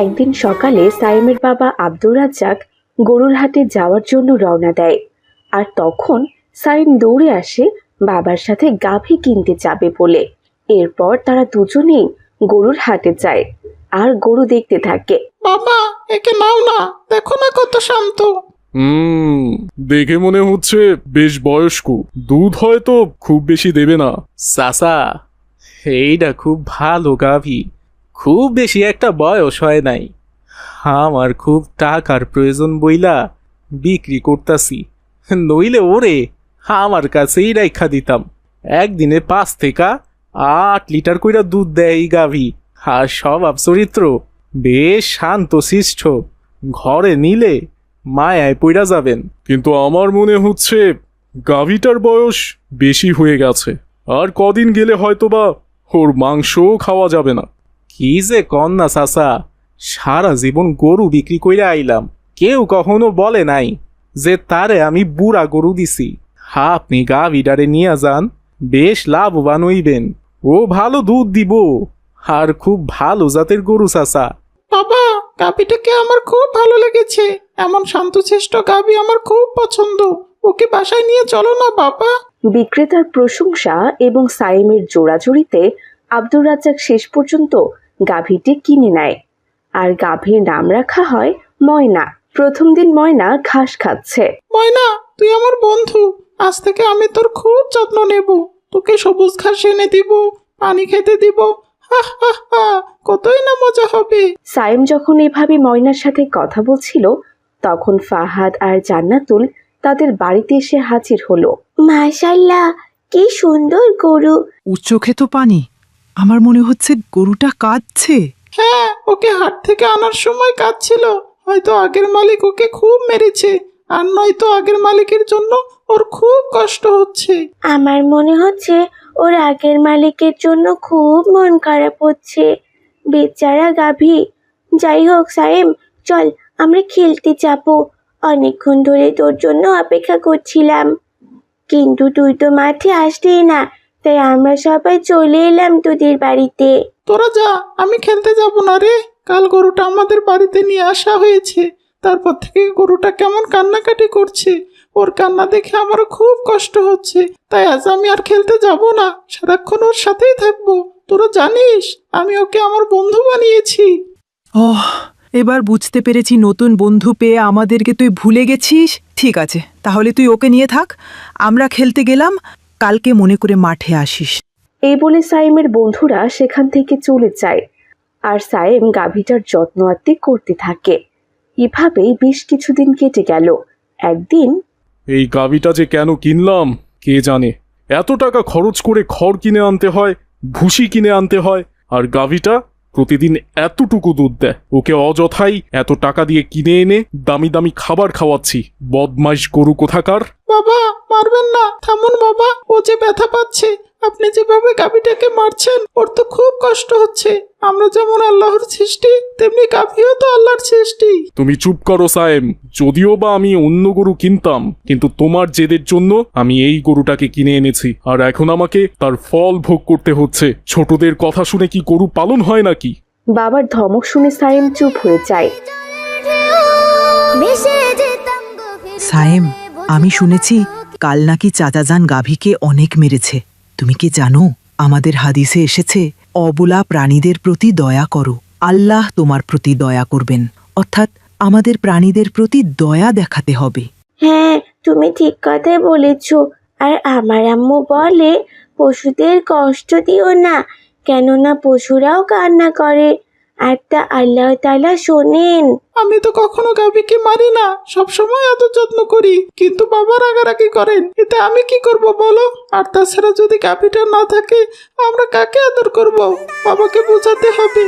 একদিন সকালে সাইমের বাবা আব্দুর রাজ্জাক গরুর হাটে যাওয়ার জন্য রওনা দেয়। আর তখন সাইম দৌড়ে আসে বাবার সাথে গাভী কিনতে যাবে বলে। এরপর তারা দুজনেই গরুর হাটে যায় আর গরু দেখতে থাকে। বাবা, একে নাও না, দেখো না কত শান্ত। দেখে মনে হচ্ছে বেশ বয়স্ক, দুধ হয়তো খুব বেশি দেবে না। চাচা, এইটা খুব ভালো গাভী, খুব বেশি একটা বয়স হয় নাই। আমার খুব টাকার প্রয়োজন বইলা বিক্রি করতাছি, নইলে ওরে আমার কাছেই রাইখা দিতাম। একদিনে 5 থেকে 8 লিটার কইরা দুধ দেয় এই গাভী। আর স্বভাব চরিত্র বেশ শান্ত শিষ্ট, ঘরে নিলে মায়ায় পইরা যাবেন। কিন্তু আমার মনে হচ্ছে গাভীটার বয়স বেশি হয়ে গেছে, আর কদিন গেলে হয়তোবা ওর মাংসও খাওয়া যাবে না। কি যে কন্যা চাচা, সারা জীবন গরু বিক্রি কইরা আইলাম, কেউ কখনো বলে নাই যে তারে আমি বুড়া গরু দিছি। আপনি গাভীটারে নিয়ে যান, বেশ লাভবান হইবেন। ও ভালো দুধ দিব, আর খুব ভালো জাতের গরু চাচা। বাবা, গাভীটাকে আমার খুব ভালো লেগেছে। এমন শান্তশিষ্ট গাভী আমার খুব পছন্দ। ওকে বাসায় নিয়ে চলো না বাবা। বিক্রেতার প্রশংসা এবং সাইমের জোড়াজুড়িতে আব্দুর রাজ্জাক শেষ পর্যন্ত গাভীটি কিনে নেয়। আর গাভীর নাম রাখা হয় ময়না। প্রথম দিন ময়না ঘাস খাচ্ছে। ময়না, তুই আমার বন্ধু, আজ থেকে আমি তোর খুব যত্ন নেব। তোকে সবুজ ঘাস এনে দিব, পানি খেতে দিব। হা হা হা, কতই না মজা হবে। সাইম যখন এভাবে ময়নার সাথে কথা বলছিল, তখন ফাহাদ আর জান্নাতুল তাদের বাড়িতে এসে হাজির হলো। মাশাআল্লাহ, কি সুন্দর গরু। ওর চোখে তো পানি, আমার মনে হচ্ছে গরুটা কাঁদছে। হ্যাঁ, ওকে হাট থেকে আনার সময় কাঁদছিল। হয়তো আগের মালিক ওকে খুব মেরেছে, আর নয়তো আগের মালিকের জন্য ওর খুব কষ্ট হচ্ছে। আমার মনে হচ্ছে ওর আগের মালিকের জন্য খুব মন খারাপ হচ্ছে, বেচারা গাভী। যাই হোক সাইম, চল আমরা খেলতে যাবো। অনেকক্ষণ ধরে তোর জন্য অপেক্ষা করছিলাম, কিন্তু তুই তো মাঠে আসলি না, তাই আমরা সবাই চলে এলাম তোদের বাড়িতে। তোরা যা, আমি খেলতে যাব না রে। কাল গরুটা আমাদের বাড়িতে নিয়ে আসা হয়েছে, তারপর থেকে গরুটা কেমন কান্নাকাটি করছে। ওর কান্না দেখে আমার খুব কষ্ট হচ্ছে, তাই আজ আমি আর খেলতে যাব না, সারাক্ষণ ওর সাথেই থাকবো। তোরা জানিস আমি ওকে আমার বন্ধু বানিয়েছি। ওহ, এবার বুঝতে পেরেছি নতুন বন্ধু পেয়ে আমাদেরকে তুই ভুলে গেছিস। ঠিক আছে, তাহলে তুই ওকে নিয়ে থাক, আমরা খেলতে গেলাম, কালকে মনে করে মাঠে আসিস। এই বলে সাইমের বন্ধুরা সেখান থেকে চলে যায়। আর সাইম গাভীটার যত্ন আত্তি করতে থাকে। এভাবেই বেশ কিছুদিন কেটে গেল। একদিন, এই গাভীটা যে কেন কিনলাম কে জানে। এত টাকা খরচ করে খড় কিনে আনতে হয়, ভুসি কিনে আনতে হয়, আর গাভীটা প্রতিদিন এতটুকু দুধ দেয়। ওকে অযথাই এত টাকা দিয়ে কিনে এনে দামি দামি খাবার খাওয়াচ্ছি। বদমাইশ গরু কোথাকার। বাবা, মারবেন না, থামুন বাবা, ও যে ব্যথা পাচ্ছে। আপনি যেভাবে গাভীটাকে মারছেন, ওর তো খুব কষ্ট হচ্ছে। আমরা যেমন আল্লাহর সৃষ্টি, তেমনি গাভীও তো আল্লাহর সৃষ্টি। তুমি চুপ করো সায়েম। যদিও বা আমি অন্য গরু কিনতাম, কিন্তু তোমার জেদের জন্য আমি এই গরুটাকে কিনে এনেছি, আর এখন আমাকে তার ফল ভোগ করতে হচ্ছে। ছোটদের কথা শুনে কি গরু পালন হয় নাকি? বাবার ধমক শুনে সাইম চুপ হয়ে যায়। সায়েম, আমি শুনেছি কাল নাকি চাচাজান গাভীকে অনেক মেরেছে। তুমি কি জানো, আমাদের হাদিসে এসেছে, অবলা প্রাণীদের প্রতি দয়া করো, আল্লাহ তোমার প্রতি দয়া করবেন। অর্থাৎ আমাদের প্রাণীদের প্রতি দয়া দেখাতে হবে। হ্যাঁ, তুমি ঠিক কথাই বলেছ। আর আমার আম্মু বলে, পশুদের কষ্ট দিও না, কেননা পশুরাও কান্না করে, আর তা আল্লাহ তাআলা শোনেন। আমি তো কখনো গাভীকে মারি না, সবসময় এত যত্ন করি, কিন্তু বাবা রাগারাগি করেন। এতে আমি কি করব বলো? আর তাছাড়া যদি গাভীটা না থাকে, আমরা কাকে আদর করব? বাবাকে বোঝাতে হবে।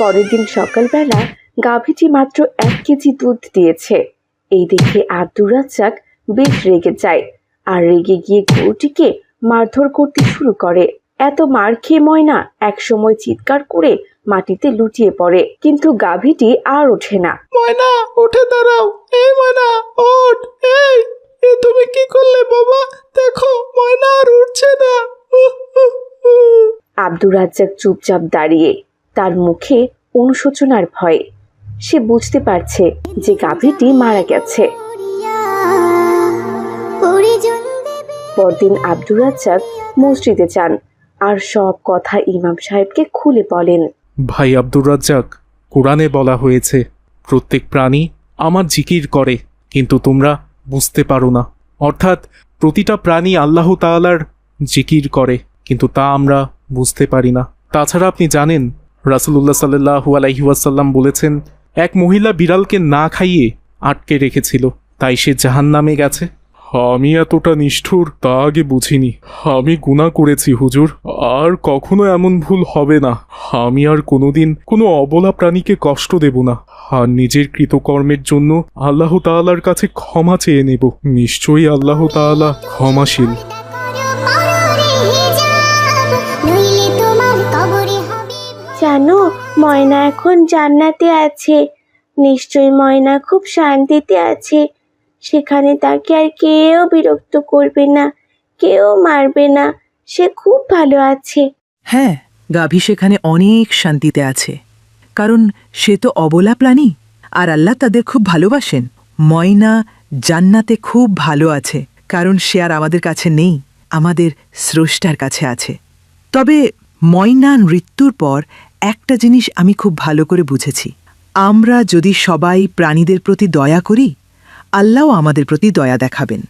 পরের দিন সকালবেলা গাভীটি মাত্র 1 কেজি দুধ দিয়েছে। এই দেখে আব্দুর রাজ্জাক বেশ রেগে যায়, আর রেগে গিয়ে গরুটিকে মারধর করতে শুরু করে। এত মার খেয়ে ময়না একসময় চিৎকার করে মাটিতে লুটিয়ে পড়ে, কিন্তু গাভীটি আর ওঠে না। ময়না, উঠে দাঁড়াও। এই ময়না, ওঠ। এই তুমি কি করলে বাবা? আব্দুর রাজ্জাক চুপচাপ দাঁড়িয়ে, তার মুখে অনুশোচনার ভয়। সে বুঝতে পারছে যে গাভীটি মারা গেছে। পরদিন আব্দুর রাজ্জাক মসজিদে যান আর সব কথা ইমাম সাহেবকে খুলে বলেন। ভাই আব্দুর রাজ্জাক, কোরআনে বলা হয়েছে প্রত্যেক প্রাণী আমার জিকির করে, কিন্তু তোমরা বুঝতে পারো না। অর্থাৎ প্রতিটা প্রাণী আল্লাহ তাআলার জিকির করে, কিন্তু তা আমরা বুঝতে পারি না। তাছাড়া আপনি জানেন রাসূলুল্লাহ সাল্লাল্লাহু আলাইহি ওয়াসাল্লাম বলেছেন, এক মহিলা বিড়ালকে না খাইয়ে আটকে রেখেছিল, তাই সে জাহান্নামে গেছে। আমি এতটা নিষ্ঠুর তা আগে বুঝিনি। আমি গুনাহ করেছি হুজুর, আর কখনো এমন ভুল হবে না। আমি আর কোনোদিন কোনো অবলা প্রাণীকে কষ্ট দেব না, আর নিজের কৃতকর্মের জন্য আল্লাহ তাআলার কাছে ক্ষমা চেয়ে নেব। নিশ্চয়ই আল্লাহ তাআলা ক্ষমাশীল। জানো, ময়না এখন জান্নাতে আছে। নিশ্চয়ই ময়না খুব শান্তিতে আছে। সেখানে তাকে আর কেউ বিরক্ত করবে না, কেউ মারবে না। সে খুব ভালো আছে। হ্যাঁ, গাভী সেখানে অনেক শান্তিতে আছে, কারণ সে তো অবলা প্রাণী, আর আল্লাহ তাদের খুব ভালোবাসেন। ময়না জান্নাতে খুব ভালো আছে, কারণ সে আর আমাদের কাছে নেই, আমাদের স্রষ্টার কাছে আছে। তবে ময়নার মৃত্যুর পর একটা জিনিস আমি খুব ভালো করে বুঝেছি। আমরা যদি সবাই প্রাণীদের প্রতি দয়া করি, আল্লাহও আমাদের প্রতি দয়া দেখাবেন।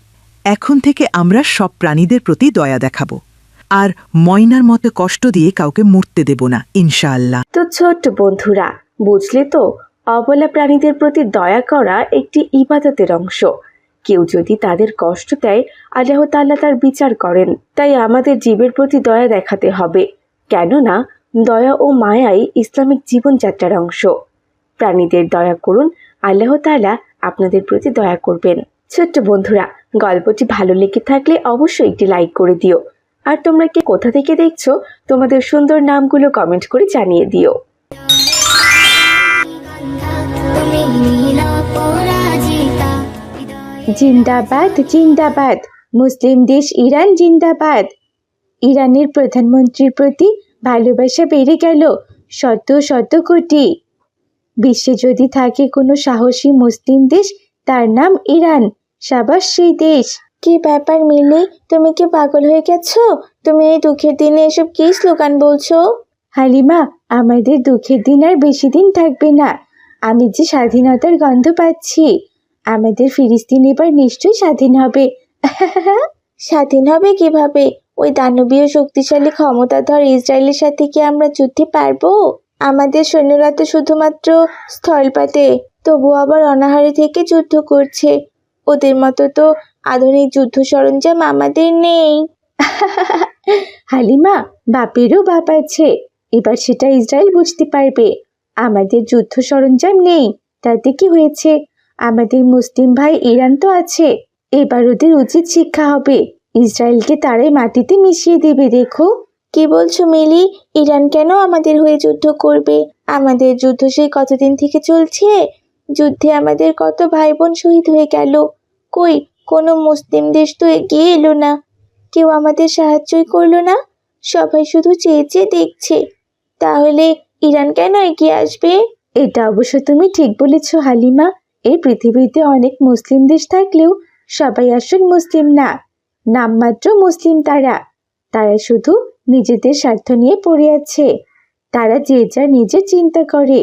এখন থেকে আমরা সব প্রাণীদের প্রতি দয়া দেখাবো, আর ময়নার মতো কষ্ট দিয়ে কাউকে মরতে দেব না, ইনশাআল্লাহ। তো ছোট্ট বন্ধুরা, বুঝলে তো, অবলা প্রাণীদের প্রতি দয়া করা একটি ইবাদতের অংশ। কেউ যদি তাদের কষ্ট দেয়, আল্লাহ তাআলা তার বিচার করেন। তাই আমাদের জীবের প্রতি দয়া দেখাতে হবে, কেননা দয়া ও মায়াই ইসলামিক জীবনযাত্রার অংশ। প্রাণীদের দয়া করুন, আল্লাহ তাআলা আপনাদের প্রতি দয়া করবেন। ছোট্ট বন্ধুরা, গল্পটি ভালো লেগে থাকলে অবশ্যই একটি লাইক করে দিও। আর তোমরা কে কোথা থেকে দেখছো, তোমাদের সুন্দর নামগুলো কমেন্ট করে জানিয়ে দিও। জিন্দাবাদ জিন্দাবাদ, মুসলিম দেশ ইরান জিন্দাবাদ। ইরানের প্রধানমন্ত্রীর প্রতি ভালোবাসা বেড়ে গেল শত শত কোটি। বিশ্বে যদি থাকে কোনো সাহসী মুসলিম দেশ, তার নাম ইরান। সাবাস সেই দেশ। কি ব্যাপার মিলি, তুমি কি পাগল হয়ে গেছো? তুমি এই দুঃখের দিনে এসব কি স্লোগান বলছো? হালিমা, আমাদের দুঃখের দিন আর বেশি দিন থাকবে না। আমি যে স্বাধীনতার গন্ধ পাচ্ছি। আমাদের ফিলিস্তিন এবার নিশ্চয়ই স্বাধীন হবে। স্বাধীন হবে কিভাবে? ওই দানবীয় শক্তিশালী ক্ষমতাধর ইসরায়েলের সাথে কি আমরা যুদ্ধে পারবো? আমাদের সৈন্যরা তো শুধুমাত্র স্থলপথে, তবু আবার অনাহারে থেকে যুদ্ধ করছে। ওদের মতো তো আধুনিক যুদ্ধ সরঞ্জাম আমাদের নেই। হালিমা, বাপেরও বাপ আছে, এবার সেটা ইসরায়েল বুঝতে পারবে। আমাদের যুদ্ধ সরঞ্জাম নেই, তাতে কি হয়েছে? আমাদের মুসলিম ভাই ইরান তো আছে। এবার ওদের উচিত শিক্ষা হবে। ইসরায়েলকে তারাই মাটিতে মিশিয়ে দেবে। দেখো। কি বলছো মিলি? ইরান কেন আমাদের হয়ে যুদ্ধ করবে? আমাদের যুদ্ধ সেই কতদিন থেকে চলছে। যুদ্ধে আমাদের কত ভাই বোন শহীদ হয়ে গেল। কই, কোনো মুসলিম দেশ তো এগিয়ে এলো না, কেউ আমাদের সাহায্যই করলো না। সবাই শুধু চেয়ে চেয়ে দেখছে। তাহলে ইরান কেন এগিয়ে আসবে? এটা অবশ্য তুমি ঠিক বলেছ হালিমা। এই পৃথিবীতে অনেক মুসলিম দেশ থাকলেও সবাই আসল মুসলিম না, নামমাত্র মুসলিম। তারা শুধু নিজেদের স্বার্থ নিয়ে পড়ে আছে। তারা যে যা নিজের চিন্তা করে,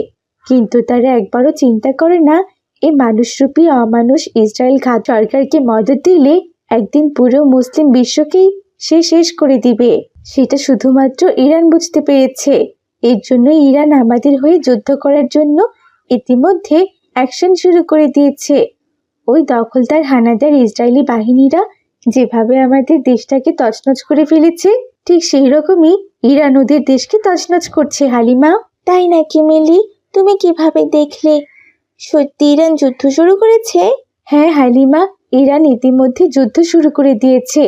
কিন্তু তারা একবারও চিন্তা করে না এই মানুষরূপী অমানুষ ইসরায়েল ঘাত সরকারকে মদত দিলে একদিন পুরো মুসলিম বিশ্বকেই সে শেষ করে দিবে। সেটা শুধুমাত্র ইরান বুঝতে পেরেছে। এর জন্য ইরান আমাদের হয়ে যুদ্ধ করার জন্য ইতিমধ্যে অ্যাকশন শুরু করে দিয়েছে। ওই দখলদার হানাদার ইসরায়েলি বাহিনীরা যেভাবে আমাদের দেশটাকে তছনছ করে ফেলেছে, ঠিক সেই রকমই ইরান ওদের দেশকে তছনছ করছে। হালিমা, তাই নাকি মিলি? তুমি কিভাবে দেখলে? সত্যি ইরান যুদ্ধ শুরু করেছে? হ্যাঁ হালিমা, ইরান ইতিমধ্যে যুদ্ধ শুরু করে দিয়েছে।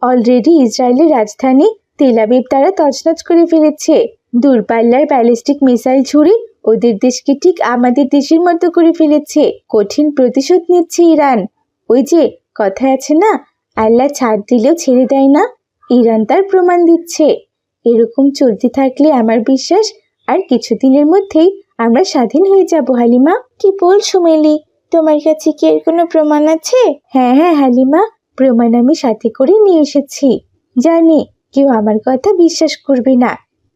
অলরেডি ইসরায়েলের রাজধানী তেল আবিব তারা তছনছ করে ফেলেছে। দূরপাল্লার ব্যালিস্টিক মিসাইল ছুড়ে ওদের দেশকে ঠিক আমাদের দেশের মতো করে ফেলেছে। কঠিন প্রতিশোধ নিচ্ছে ইরান। ওই যে কথায় আছে না, আল্লাহ ছাড় দিলেও ছেড়ে দেয় না। ইরান তার প্রমাণ দিচ্ছে। এরকম চলতে থাকলে আমার বিশ্বাস আর কিছুদিনের মধ্যেই আমরা স্বাধীন হয়ে যাব হালিমা। কি বলছো মিলি, তোমার কাছে কি এর কোনো প্রমাণ আছে? হ্যাঁ হ্যাঁ হালিমা, প্রমাণ আমি সাথে করে নিয়ে এসেছি। জানি কেউ আমার কথা বিশ্বাস করবে না।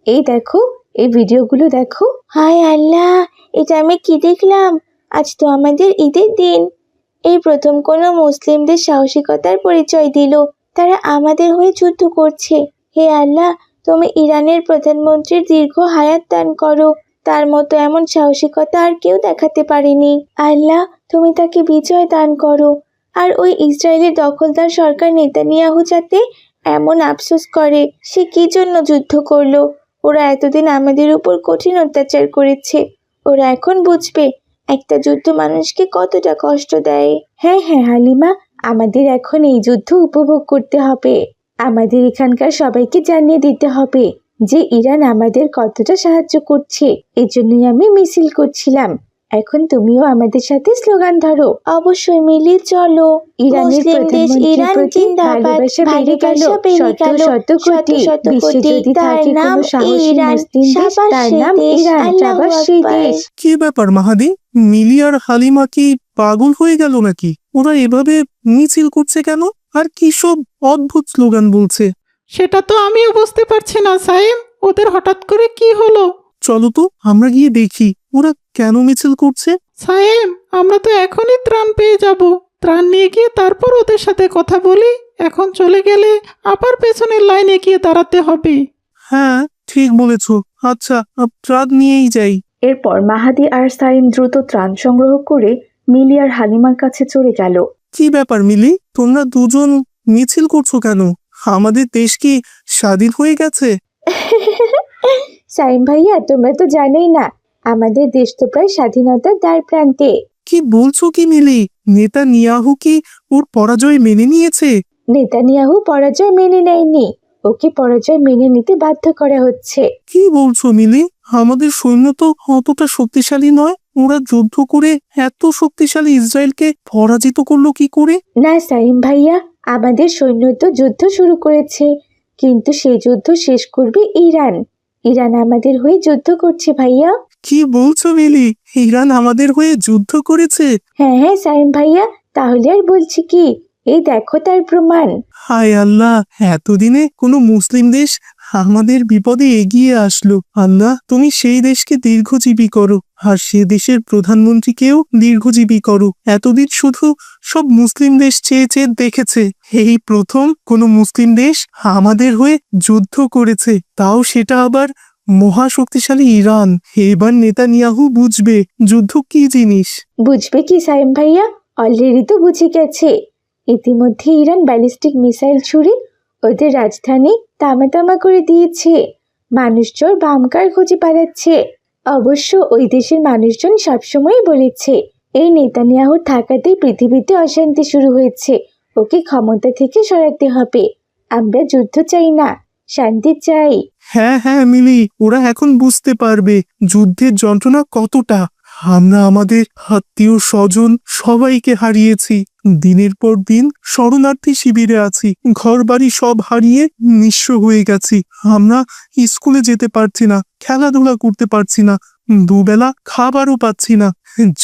এই দেখো, এই ভিডিওগুলো দেখো। হায় আল্লাহ, এটা আমি কি দেখলাম! আজ তো আমাদের ঈদের দিন। এই প্রথম কোনো মুসলিমদের সাহসিকতার পরিচয় দিল। তারা আমাদের হয়ে যুদ্ধ করছে। হে আল্লাহ, তুমি ইরানের প্রধানমন্ত্রীর দীর্ঘ হায়াত দান করো। তার মতো এমন সাহসিকতা আর কেউ দেখাতে পারেনি। আল্লাহ, তুমি তাকে বিজয় দান করো। আর ওই ইসরায়েলের দখলদার সরকার নেতানিয়াহু যাতে এমন আফসোস করে সে কি জন্য যুদ্ধ করলো। ওরা এতদিন আমাদের উপর কঠিন অত্যাচার করেছে। ওরা এখন বুঝবে একটা যুদ্ধ মানুষকে কতটা কষ্ট দেয়। হ্যাঁ হ্যাঁ হালিমা, আমাদের এখন এই যুদ্ধ উপভোগ করতে হবে। আমাদের এখানকার সবাইকে জানিয়ে দিতে হবে যে ইরান আমাদের কতটা সাহায্য করছে। এজন্যই আমি মিছিল করছিলাম। এখন তুমিও আমাদের সাথে স্লোগান ধরো। অবশ্যই মিলি, চলো। ইরানের প্রধানমন্ত্রীর প্রতি ভালোবাসা বেড়ে গেল। শত শত কোটি। বিশ্বে যদি থাকে কোনো সাহসী মুসলিম দেশ, তার নাম ইরান। সাবাস সেই দেশ। কি ব্যাপার মাহাদি, মিলি আর হালিমা কি পাগল হয়ে গেল নাকি? ওরা এভাবে মিছিল করছে কেন? আর কি সব অদ্ভুত স্লোগান বলছে? সেটা তো আমিও বুঝতে পারছি না সাইম, ওদের হঠাৎ করে কি হলো? চলো তো আমরা গিয়ে দেখি ওরা কেন মিছিল করছে। সাইম, আমরা তো এখনই ত্রাণ পেয়ে যাব। ত্রাণ নিয়ে গিয়ে তারপর ওদের সাথে কথা বলি। এখন চলে গেলে আবার পেছনের লাইনে গিয়ে দাঁড়াতে হবে। হ্যাঁ ঠিক বলেছ। আচ্ছা, ত্রাণ নিয়েই যাই। এরপর মাহাদি আর সাইম দ্রুত ত্রাণ সংগ্রহ করে মিলি আর হালিমার কাছে চলে গেল। কি ব্যাপার মিলি, তোমরা দুজন মিছিল করছো কেন? আমাদের দেশ কি স্বাধীন হয়ে গেছে? সাইম ভাইয়া, তোমরা তো জানোই না, আমাদের দেশ তো প্রায় স্বাধীনতার দ্বার প্রান্তে। কি বলছো কি মিলি? নেতানিয়াহু কি ওর পরাজয় মেনে নিয়েছে? নেতানিয়াহু পরাজয় মেনে নেয়নি, ওকে পরাজয় মেনে নিতে বাধ্য করা হচ্ছে। কি বলছো মিলি? আমাদের সৈন্য তো অতটা শক্তিশালী নয়। ওরা যুদ্ধ করে এত শক্তিশালী ইসরায়েলকে পরাজিত করলো কি করে? না সাইম ভাইয়া, আমাদের সৈন্য তো যুদ্ধ শুরু করেছে, কিন্তু সেই যুদ্ধ শেষ করবে ইরান। ইরান আমাদের হয়ে যুদ্ধ করছে ভাইয়া। কি বলছো মিলি? ইরান আমাদের হয়ে যুদ্ধ করেছে? হ্যাঁ হ্যাঁ সাইম ভাইয়া, তাহলে আর বলছি কি, এই দেখো তার প্রমাণ। হায় আল্লাহ, এতদিনে কোনো মুসলিম দেশ আমাদের বিপদে এগিয়ে আসলো। আল্লাহ, তুমি সেই দেশকে দীর্ঘজীবী করো, আর সে দেশের প্রধানমন্ত্রীকেও দীর্ঘজীবী করো। এতদিন শুধু সব মুসলিম দেশ চেয়ে চেয়ে দেখেছে, এই প্রথম কোনো মুসলিম দেশ আমাদের হয়ে যুদ্ধ করেছে, তাও সেটা আবার মহাশক্তিশালী ইরান। এবার নেতানিয়াহু বুঝবে যুদ্ধ কি জিনিস। বুঝবে কি সাইম ভাইয়া, অলরেডি তো বুঝে গেছে। ইতিমধ্যে ইরান ব্যালিস্টিক মিসাইল ছুড়ে ওদের রাজধানী তামা করে দিয়েছে। মানুষজন বামকার খুঁজে পালাচ্ছে। অবশ্য ওই দেশের মানুষজন সবসময় বলেছে এই নেতানিয়াহুর থাকাতেই পৃথিবীতে অশান্তি শুরু হয়েছে। ওকে ক্ষমতা থেকে সরাতে হবে। আমরা যুদ্ধ চাই না, শান্তি চাই। হ্যাঁ হ্যাঁ মিলি, ওরা এখন বুঝতে পারবে যুদ্ধের যন্ত্রণা কতটা। আমরা আমাদের আত্মীয় স্বজন সবাইকে হারিয়েছি। দিনের পর দিন শরণার্থী শিবিরে আছি, ঘর বাড়ি সব হারিয়ে নিঃস্ব হয়ে গেছি। আমরা স্কুলে যেতে পারছি না, খেলাধুলা করতে পারছি না, দুবেলা খাবারও পাচ্ছি না।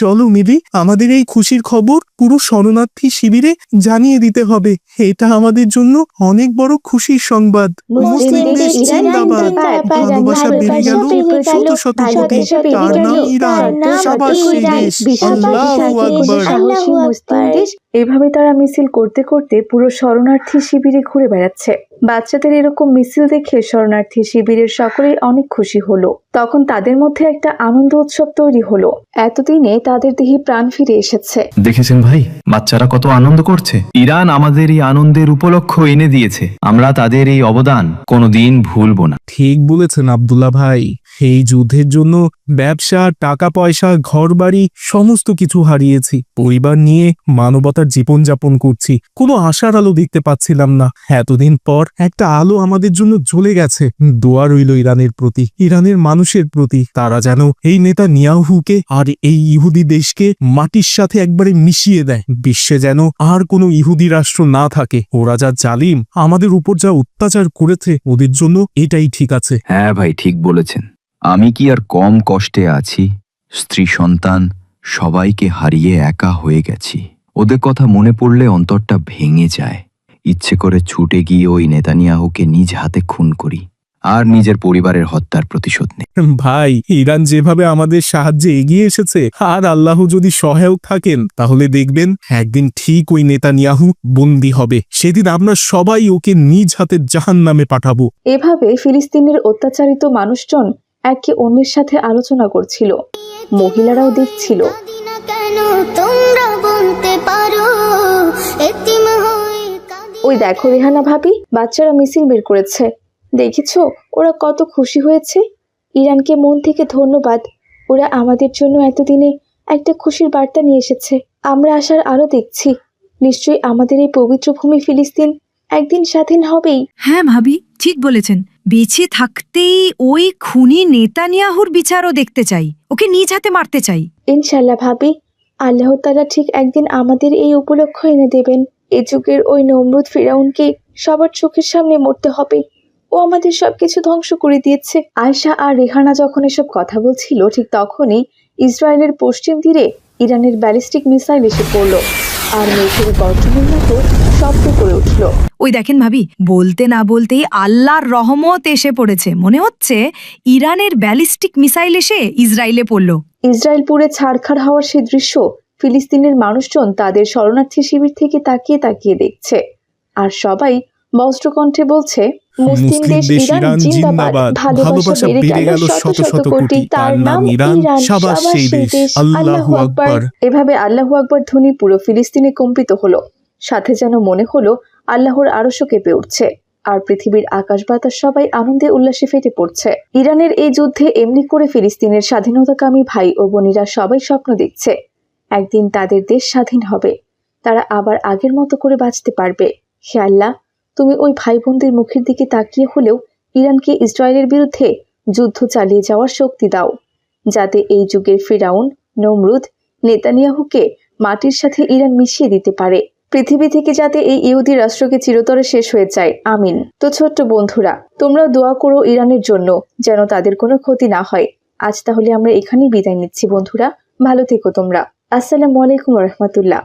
চলো মিলি, আমাদের এই খুশির খবর পুরো শরণার্থী শিবিরে জানিয়ে দিতে হবে। এটা আমাদের জন্য অনেক বড় খুশির সংবাদ। মুসলিম দেশ জিন্দাবাদ। ভালোবাসা বেড়ে গেল শত শত কোটি, তার নাম ইরান। সাবাস সেই দেশ। আল্লাহু আকবার। সাহসী মুসলিম দেশ। এভাবে তারা মিছিল করতে করতে পুরো শরণার্থী শিবিরে ঘুরে বেড়াচ্ছে। বাচ্চাদের এরকম মিছিল দেখে শরণার্থী শিবিরের সকলেই অনেক খুশি হলো। তখন তাদের মধ্যে একটা আনন্দ উৎসব তৈরি হলো। এতদিনে তাদের দেহে প্রাণ ফিরে এসেছে। দেখেছেন ভাই, বাচ্চারা কত আনন্দ করছে। ইরান আমাদের এই আনন্দের উপলক্ষ এনে দিয়েছে। আমরা তাদের এই অবদান কোনোদিন ভুলবো না। ঠিক বলেছেন আব্দুল্লাহ ভাই। এই যুদ্ধের জন্য ব্যবসা, টাকা পয়সা, ঘরবাড়ি সমস্ত কিছু হারিয়েছি। পরিবার নিয়ে মানবতার জীবনযাপন করছি। কোনো আশার আলো দেখতে পাচ্ছিলাম না। এতদিন পর একটা আলো আমাদের জন্য জ্বলে গেছে। দোয়া রইল ইরানের প্রতি, ইরানের মানুষের প্রতি। তারা যেন এই নেতানিয়াহুকে আর এই ইহুদি দেশকে মাটির সাথে একবারে মিশিয়ে দেয়। বিশ্বে যেন আর কোনো ইহুদি রাষ্ট্র না থাকে। ওরা যা জালিম, আমাদের উপর যা অত্যাচার করেছে, ওদের জন্য এটাই ঠিক। ঠিক আছে। হ্যাঁ ভাই, ঠিক বলেছেন। আমি কি আর কম কষ্টে আছি? স্ত্রী সন্তান সবাইকে হারিয়ে একা হয়ে গেছি। ওদের কথা মনে পড়লে অন্তরটা ভেঙে যায়। ইচ্ছে করে ছুটে গিয়ে ওই নেতানিয়াহুকে নিজ হাতে খুন করি আর নিজের পরিবারের হত্যার প্রতিশোধ নেই। ভাই, ইরান যেভাবে আমাদের সাহায্যে এগিয়ে এসেছে, আর আল্লাহ যদি সহায়ক থাকেন তাহলে দেখবেন একদিন ঠিক ওই নেতানিয়াহু বন্দী হবে। সেদিন আমরা সবাই ওকে নিজ হাতে জাহান্নামে পাঠাবো। এভাবে ফিলিস্তিনের অত্যাচারিত মানুষজন একে অন্যের সাথে আলোচনা করছিল, মহিলারাও দেখছিল। ওই দেখো রেহানা ভাবি, বাচ্চারা মিছিল বের করেছে, দেখেছো? ওরা কত খুশি হয়েছে। ইরানকে মন থেকে ধন্যবাদ, ওরা আমাদের জন্য এতদিনে একটা খুশির বার্তা নিয়ে এসেছে। আমরা আসার আলো দেখছি। নিশ্চয়ই আমাদের এই পবিত্র ভূমি ফিলিস্তিন একদিন স্বাধীন হবেই। হ্যাঁ ভাবি, ঠিক বলেছেন। বেঁচে থাকতেই ওই খুনি নেতানিয়াহুর বিচারও দেখতে চাই, ওকে নিজ হাতে মারতে চাই। ইনশাল্লাহ ভাবি, আল্লাহ তাআলা ঠিক একদিন আমাদের এই উপলক্ষ এনে দেবেন। এই যুগের ওই নমরুদ ফিরাউনকে সবার চোখের সামনে মরতে হবে। ও আমাদের সবকিছু ধ্বংস করে দিয়েছে। আয়শা আর রেহানা যখন এসব কথা বলছিল, ঠিক তখনই ইসরায়েলের পশ্চিম তীরে ইরানের ব্যালিস্টিক মিসাইল এসে পড়ল আর মেঘের গর্জনের মতো শব্দ করে উঠল। ওই দেখেন ভাবি, বলতে না বলতেই আল্লাহর রহমত এসে পড়েছে। মনে হচ্ছে ইরানের ব্যালিস্টিক মিসাইল এসে ইসরায়েলে পড়ল। ইসরায়েল পুরে ছাড়খাড় হওয়ার সেই দৃশ্য ফিলিস্তিনের মানুষজন তাদের শরণার্থী শিবির থেকে তাকিয়ে তাকিয়ে দেখছে। আর সবাই বজ্রকণ্ঠে বলছে, মুসলিম দেশ ইরান জিন্দাবাদ, ভালোবাসা বেড়ে গেল শত শত কোটি, তার নাম ইরান, সাবাস সেই দেশ, আল্লাহু আকবার। এভাবে আল্লাহু আকবার ধ্বনি পুরো ফিলিস্তিনে কম্পিত হলো। সাথে যেন মনে হলো আল্লাহর আরশও কেঁপে উঠছে, আর পৃথিবীর আকাশ বাতাস সবাই আনন্দে উল্লাসে ফেটে পড়ছে। ইরানের এই যুদ্ধে এমনি করে ফিলিস্তিনের স্বাধীনতাকামী ভাই ও বোনেরা সবাই স্বপ্ন দেখছে, একদিন তাদের দেশ স্বাধীন হবে, তারা আবার আগের মতো করে বাঁচতে পারবে। হে আল্লাহ, তুমি ওই ভাই বোনদের মুখের দিকে তাকিয়ে হলেও ইরানকে ইসরায়েলের বিরুদ্ধে যুদ্ধ চালিয়ে যাওয়ার শক্তি দাও, যাতে এই যুগের ফিরাউন, নমরুদ, নেতানিয়াহুকে মাটির সাথে ইরান মিশিয়ে দিতে পারে। পৃথিবী থেকে যাতে এই ইহুদি রাষ্ট্রকে চিরতরে শেষ হয়ে যায়, আমিন। তো ছোট্ট বন্ধুরা, তোমরাও দোয়া করো ইরানের জন্য, যেন তাদের কোনো ক্ষতি না হয়। আজ তাহলে আমরা এখানেই বিদায় নিচ্ছি বন্ধুরা, ভালো থেকো তোমরা। আসসালামু আলাইকুম রহমতুল্লাহ।